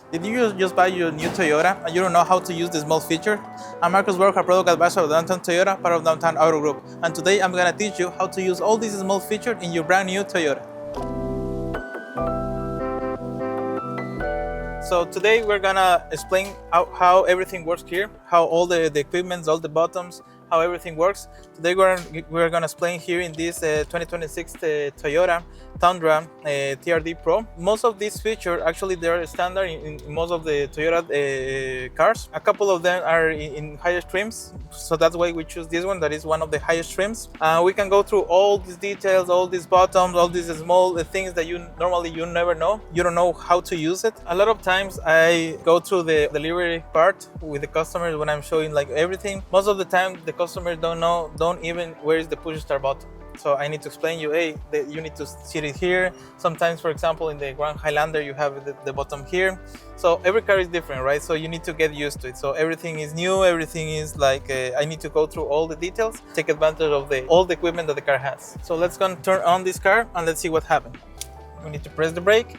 Did you just buy your new Toyota and you don't know how to use the small feature? I'm Marcus Borja, product advisor of Downtown Toyota, part of Downtown Auto Group. And today I'm gonna teach you how to use all these small features in your brand new Toyota. So today we're gonna explain how everything works here, how all the equipments, all the buttons, how everything works. Today we're gonna explain here in this 2026 Toyota Tundra TRD Pro. Most of these features actually they're standard in most of the Toyota cars. A couple of them are in higher trims, so that's why we choose this one that is one of the highest trims. We can go through all these details, all these buttons, all these small things that you never know. You don't know how to use it. A lot of times I go through the delivery part with the customers when I'm showing like everything. Most of the time the customers don't even where is the push start button. So I need to explain you, hey, you need to see it here. Sometimes, for example, in the Grand Highlander, you have the bottom here. So every car is different, right? So you need to get used to it. So everything is new. Everything is like, I need to go through all the details, take advantage of all the equipment that the car has. So let's go and turn on this car and let's see what happens. We need to press the brake.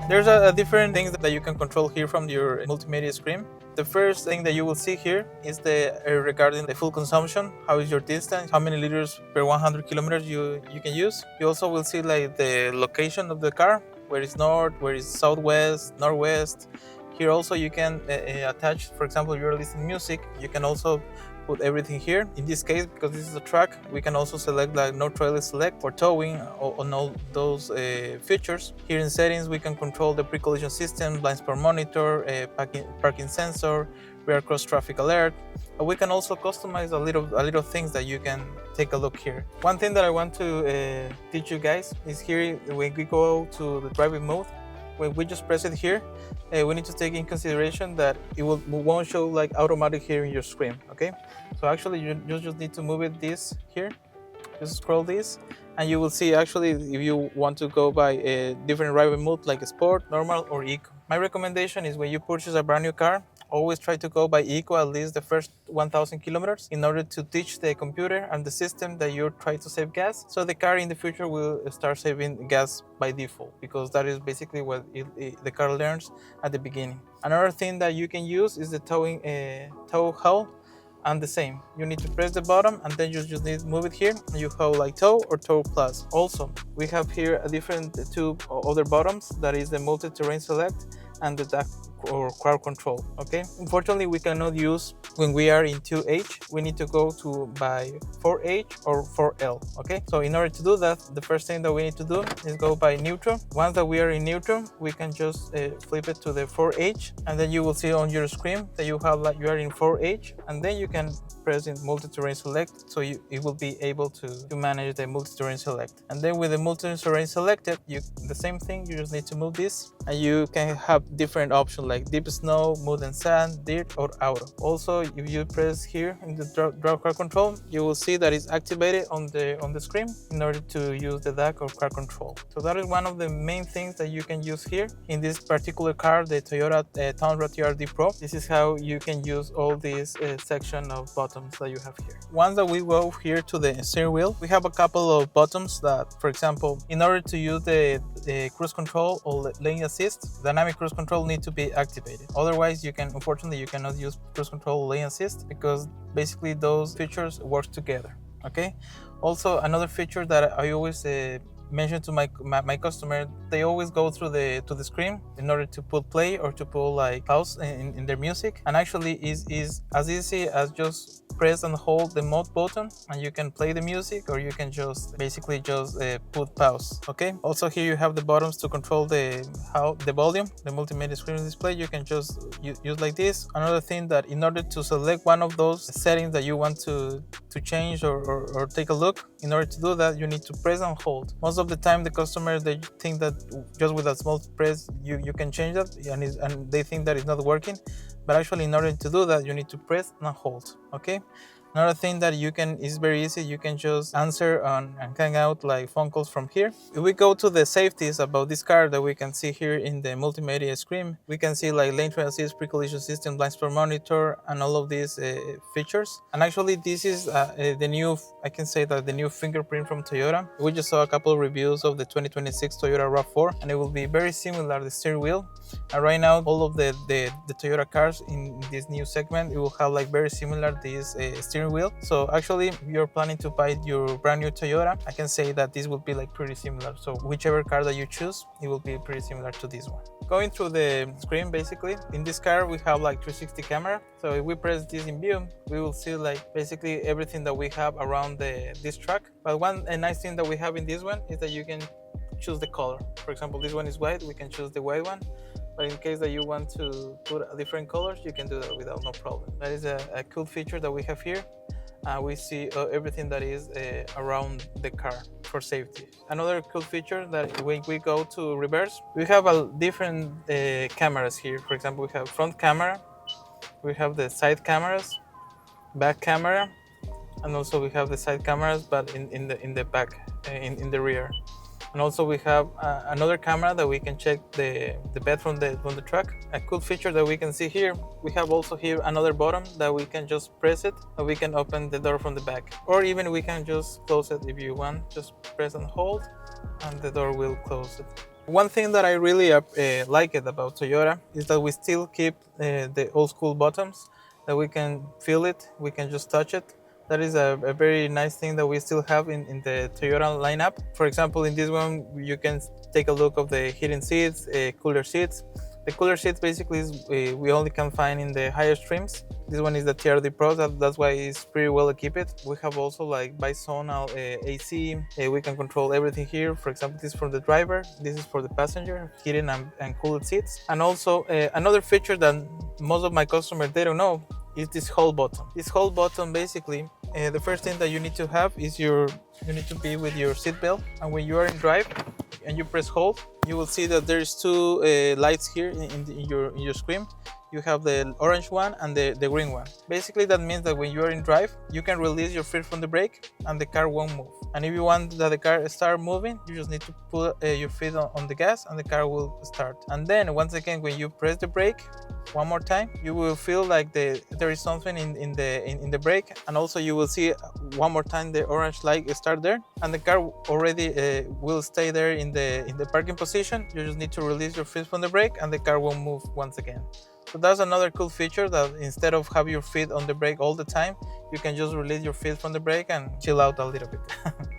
There's a different things that you can control here from your multimedia screen. The first thing that you will see here is regarding the fuel consumption. How is your distance? How many liters per 100 kilometers you can use? You also will see like the location of the car, where is north, where is southwest, northwest. Here also you can attach, for example, if you're listening music, you can also put everything here. In this case, because this is a truck, we can also select like no trailer select for towing on all those features. Here in settings, we can control the pre-collision system, blind spot monitor, parking sensor, rear cross traffic alert. We can also customize a little things that you can take a look here. One thing that I want to teach you guys is here when we go to the driving mode. When we just press it here, we need to take in consideration that it won't show like automatic here in your screen, okay? So actually you just need to move it this here, just scroll this, and you will see actually if you want to go by a different driving mode like sport, normal, or eco. My recommendation is when you purchase a brand new car, always try to go by eco at least the first 1,000 kilometers in order to teach the computer and the system that you're trying to save gas. So the car in the future will start saving gas by default, because that is basically what the car learns at the beginning. Another thing that you can use is the tow haul. And the same, you need to press the button and then you just need to move it here and you have like tow or tow plus. Also, we have here a different two other buttons, that is the multi-terrain select and the DAC or crowd control, okay? Unfortunately, we cannot use when we are in 2H. We need to go to by 4H or 4L, okay? So in order to do that, the first thing that we need to do is go by neutral. Once that we are in neutral, we can just flip it to the 4H, and then you will see on your screen that you have like you are in 4H, and then you can press in multi-terrain select, so it will be able to manage the multi-terrain select. And then with the multi-terrain selected, the same thing, you just need to move this, and you can have different options like deep snow, mud and sand, dirt, or auto. Also, if you press here in the drive car control, you will see that it's activated on the screen in order to use the DAC or car control. So that is one of the main things that you can use here in this particular car, the Toyota Tundra TRD Pro. This is how you can use all this section of buttons that you have here. Once that we go here to the steering wheel, we have a couple of buttons that, for example, in order to use the cruise control or lane assist, dynamic cruise control need to be activated. Otherwise, unfortunately, you cannot use cruise control or lane assist, because basically those features work together, okay? Also, another feature that I always mention to my customer, they always go through to the screen in order to put play or to put like pause in their music, and actually is as easy as just press and hold the mode button and you can play the music, or you can just basically just put pause, okay? Also here you have the buttons to control the volume, the multimedia screen display. You can just use like this. Another thing, that in order to select one of those settings that you want to change or take a look, in order to do that you need to press and hold. Most of the time the customers, they think that just with a small press you can change that, and they think that it's not working, but actually in order to do that you need to press and hold, okay? Another thing that you can is very easy. You can just answer on and hang out like phone calls from here. If we go to the safeties about this car that we can see here in the multimedia screen, we can see like lane trail assist, pre-collision system, blind spot monitor, and all of these features. And actually, this is the new. I can say that the new fingerprint from Toyota. We just saw a couple of reviews of the 2026 Toyota RAV4, and it will be very similar. The steering wheel. And right now, all of the Toyota cars in this new segment, it will have like very similar this steering wheel. So actually, if you're planning to buy your brand new Toyota, I can say that this will be like pretty similar. So whichever car that you choose, it will be pretty similar to this one. Going through the screen, basically, in this car, we have like 360 camera. So if we press this in view, we will see like basically everything that we have around this truck. But one nice thing that we have in this one is that you can choose the color. For example, this one is white, we can choose the white one. But in case that you want to put different colors, you can do that without no problem. That is a cool feature that we have here. We see everything that is around the car for safety. Another cool feature that when we go to reverse, we have a different cameras here. For example, we have front camera, we have the side cameras, back camera, and also we have the side cameras, but in the back, in the rear. And also we have another camera that we can check the bed from the truck. A cool feature that we can see here, we have also here another button that we can just press it and we can open the door from the back. Or even we can just close it if you want. Just press and hold and the door will close it. One thing that I really like it about Toyota is that we still keep the old school buttons, that we can feel it, we can just touch it. That is a very nice thing that we still have in the Toyota lineup. For example, in this one, you can take a look of the heating seats, cooler seats. The cooler seats basically is, we only can find in the higher trims. This one is the TRD Pro, that's why it's pretty well equipped. We have also like bizonal AC, we can control everything here. For example, this is for the driver, this is for the passenger, heating and cooled seats. And also another feature that most of my customers, they don't know, is this hold button. This hold button basically, the first thing that you need to have is you need to be with your seatbelt, and when you are in drive and you press hold, you will see that there's two lights here in your screen. You have the orange one and the green one. Basically that means that when you are in drive, you can release your foot from the brake and the car won't move. And if you want that the car start moving, you just need to put your feet on the gas and the car will start. And then once again, when you press the brake one more time, you will feel like there is something in the brake, and also you will see one more time the orange light start there, and the car already will stay there in the parking position. You just need to release your feet from the brake and the car will move once again. So that's another cool feature, that instead of have your feet on the brake all the time, you can just release your feet from the brake and chill out a little bit.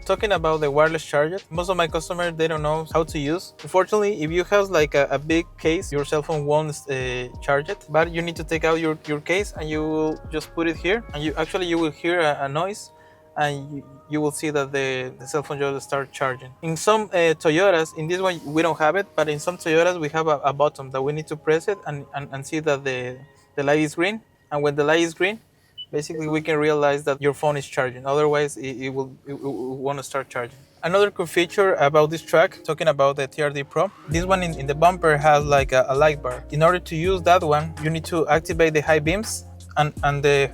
Talking about the wireless charger, most of my customers, they don't know how to use. Unfortunately, if you have like a big case, your cell phone won't charge it, but you need to take out your case and you will just put it here, and you will hear a noise, and you will see that the cell phone just start charging. In some Toyotas, in this one we don't have it, but in some Toyotas we have a button that we need to press it and see that the light is green. And when the light is green, basically we can realize that your phone is charging. Otherwise, it will want to start charging. Another cool feature about this truck, talking about the TRD Pro, this one in the bumper has like a light bar. In order to use that one, you need to activate the high beams, and the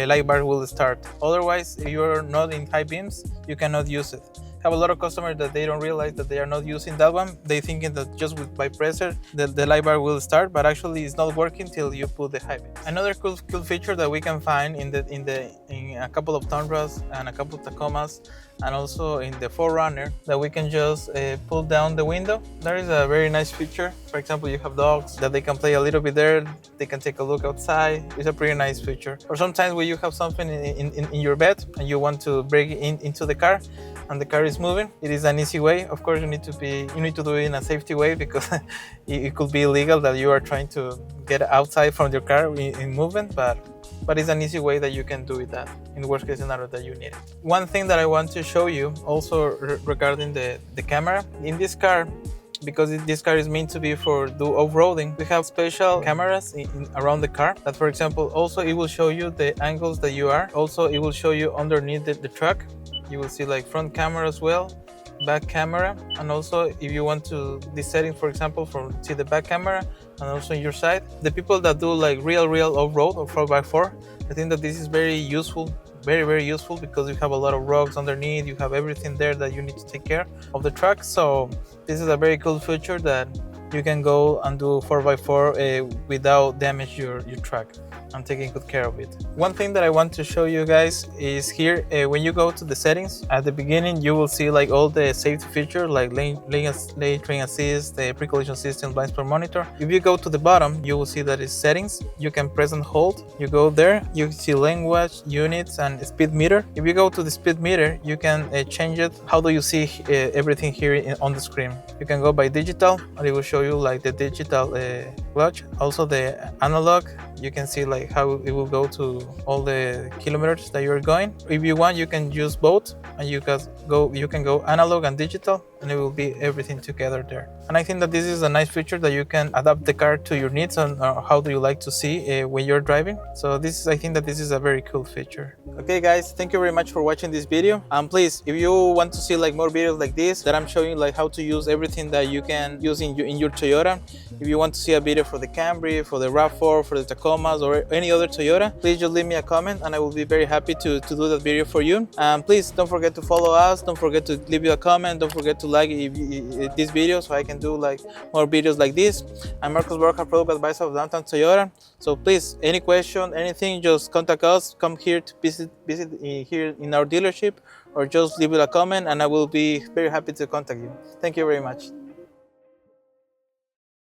light bar will start. Otherwise, if you're not in high beams, you cannot use it. I have a lot of customers that they don't realize that they are not using that one. They thinking that just by pressure the light bar will start, but actually it's not working till you put the high beam. Another cool feature that we can find in a couple of Tundras and a couple of Tacomas, and also in the 4Runner, that we can just pull down the window. There is a very nice feature. For example, you have dogs that they can play a little bit there, they can take a look outside. It's a pretty nice feature. Or sometimes when you have something in your bed and you want to break it into the car and the car is moving, it is an easy way. Of course, you need to do it in a safety way, because it could be illegal that you are trying to get outside from your car in movement, but it's an easy way that you can do it, that in the worst case scenario that you need it. One thing that I want to show you also regarding the camera in this car, because this car is meant to be for do off-roading, we have special cameras around the car that, for example, also it will show you the angles that you are. Also, it will show you underneath the truck. You will see like front camera as well, back camera, and also if you want to this setting, for example, see the back camera and also your side. The people that do like real off-road or 4x4, I think that this is very useful very, very useful because you have a lot of rocks underneath. You have everything there that you need to take care of the truck. So this is a very cool feature that you can go and do 4x4 without damage your truck and taking good care of it. One thing that I want to show you guys is here, when you go to the settings, at the beginning you will see like all the safety features like lane train assist, the pre-collision system, blind spot monitor. If you go to the bottom, you will see that it's settings. You can press and hold. You go there, you see lane watch, units, and speed meter. If you go to the speed meter, you can change it. How do you see everything here on the screen? You can go by digital, and it will show you like the digital watch, also the analog. You can see like how it will go to all the kilometers that you're going. If you want, you can use both, and you can go analog and digital, and it will be everything together there. And I think that this is a nice feature that you can adapt the car to your needs and how do you like to see when you're driving. So I think that this is a very cool feature. Okay guys, thank you very much for watching this video. And please, if you want to see like more videos like this that I'm showing, like how to use everything that you can use in your Toyota. If you want to see a video for the Camry, for the RAV4, for the Tacomas, or any other Toyota, please just leave me a comment and I will be very happy to do that video for you. And please don't forget to follow us, don't forget to leave you a comment, don't forget to like this video so I can do like more videos like this. I'm Marcos Borja, product advisor of Downtown Toyota. So please, any question, anything, just contact us, come here to visit here in our dealership, or just leave it a comment and I will be very happy to contact you. Thank you very much.